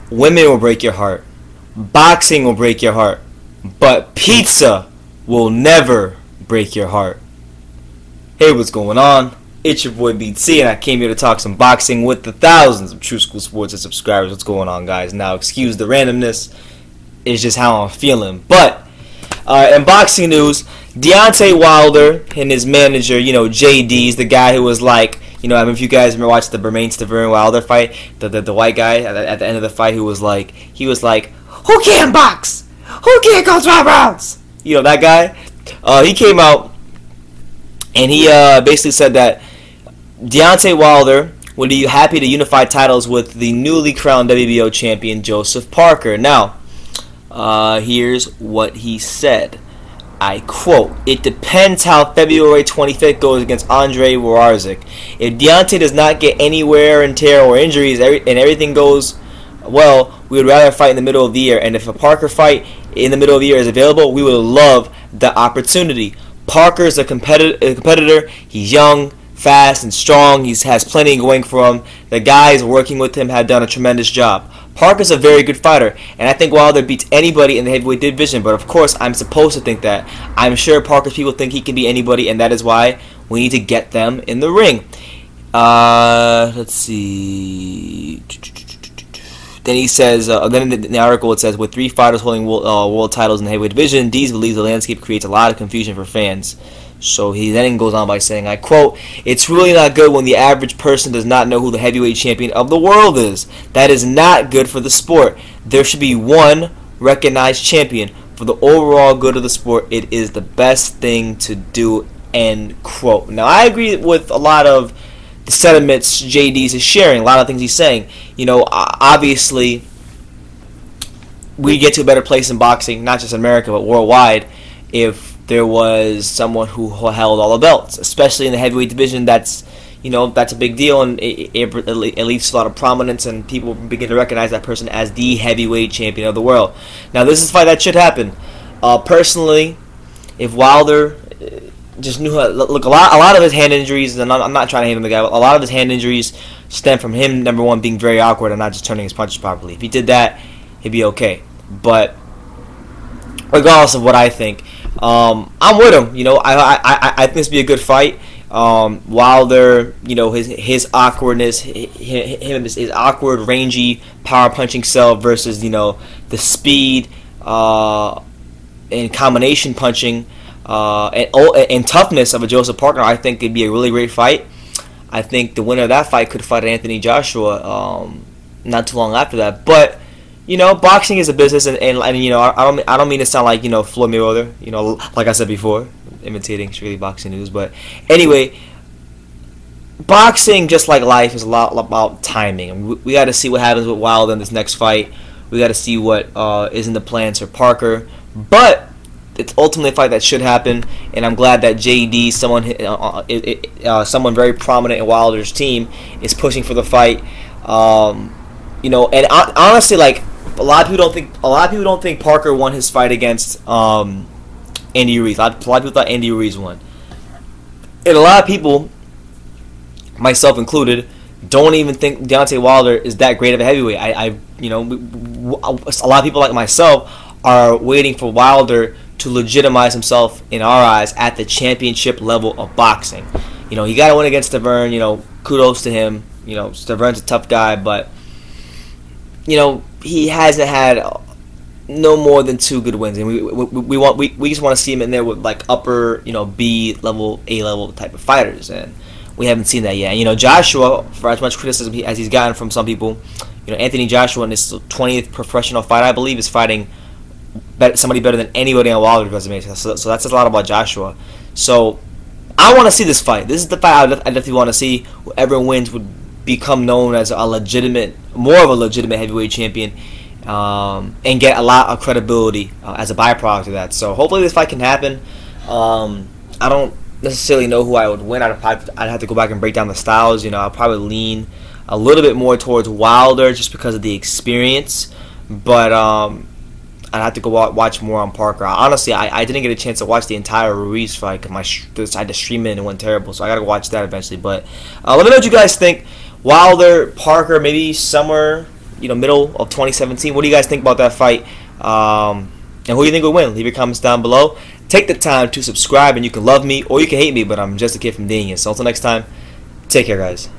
women will break your heart, boxing will break your heart, but pizza will never break your heart. Hey, what's going on? It's your boy BT, and I came here to talk some boxing with the thousands of True School Sports and subscribers. What's going on, guys? Now, excuse the randomness. It's just how I'm feeling. But, in boxing news, Deontay Wilder and his manager, JD's the guy who was like, I mean, if you guys remember watching the Bermane Wilder fight, the white guy at the end of the fight who was like, who can box? Who can't go 12 rounds? That guy? He came out and he basically said that Deontay Wilder would be happy to unify titles with the newly crowned WBO champion Joseph Parker. Now, here's what he said. I quote, "It depends how February 25th goes against Andre Wawrzyk. If Deontay does not get any wear and tear or injuries and everything goes well, we would rather fight in the middle of the year. And if a Parker fight in the middle of the year is available, we would love the opportunity. Parker is a competitor. He's young, fast, and strong. He has plenty going for him. The guys working with him have done a tremendous job. Parker's a very good fighter, and I think Wilder beats anybody in the heavyweight division, but of course I'm supposed to think that. I'm sure Parker's people think he can beat anybody, and that is why we need to get them in the ring." Let's see. Then he says, then in the article it says, with 3 fighters holding world titles in the heavyweight division, Dees believes the landscape creates a lot of confusion for fans. So he then goes on by saying, I quote, "It's really not good when the average person does not know who the heavyweight champion of the world is. That is not good for the sport. There should be one recognized champion. For the overall good of the sport, it is the best thing to do," end quote. Now, I agree with a lot of the sentiments JD's is sharing, a lot of things he's saying. Obviously, we get to a better place in boxing, not just in America, but worldwide, if there was someone who held all the belts, especially in the heavyweight division. That's a big deal, and it leads to a lot of prominence, and people begin to recognize that person as the heavyweight champion of the world. Now, this is a fight that should happen. Personally, if Wilder just knew how, look, a lot of his hand injuries, and I'm not trying to hate him, the guy, but a lot of his hand injuries stem from him, number one, being very awkward and not just turning his punches properly. If he did that, he'd be okay. But regardless of what I think, I'm with him. I think this would be a good fight. Wilder, his awkwardness, his awkward, rangy, power punching self versus the speed and combination punching and toughness of a Joseph Parker. I think it'd be a really great fight. I think the winner of that fight could fight Anthony Joshua not too long after that. But boxing is a business, and I don't mean to sound like Floyd Mayweather, like I said before, imitating strictly boxing news. But anyway, boxing, just like life, is a lot about timing. We got to see what happens with Wilder in this next fight. We got to see what is in the plans for Parker. But it's ultimately a fight that should happen, and I'm glad that JD, someone very prominent in Wilder's team, is pushing for the fight. And honestly, like, a lot of people don't think Parker won his fight against Andy Ruiz. A lot of people thought Andy Ruiz won, and a lot of people, myself included, don't even think Deontay Wilder is that great of a heavyweight. A lot of people like myself are waiting for Wilder to legitimize himself in our eyes at the championship level of boxing. He got to win against Stiverne. Kudos to him. Stiverne's a tough guy, but he hasn't had no more than 2 good wins, and we just want to see him in there with like upper B level, A level type of fighters, and we haven't seen that yet. Joshua, for as much criticism as he's gotten from some people, Anthony Joshua in his 20th professional fight, I believe, is fighting somebody better than anybody on Wilder's resume. So that says a lot about Joshua. So I want to see this fight. This is the fight I definitely want to see. Whoever wins would become known as more of a legitimate heavyweight champion, and get a lot of credibility as a byproduct of that. So hopefully this fight can happen. I don't necessarily know who I would win. I'd have to go back and break down the styles. I'll probably lean a little bit more towards Wilder just because of the experience, but I'd have to go watch more on Parker. Honestly, I didn't get a chance to watch the entire Ruiz fight because I had to stream it and it went terrible, so I gotta go watch that eventually. But let me know what you guys think. Wilder, Parker, maybe somewhere middle of 2017. What do you guys think about that fight? And who do you think will win? Leave your comments down below. Take the time to subscribe, and you can love me or you can hate me, but I'm just a kid from Daniel. So until next time, take care, guys.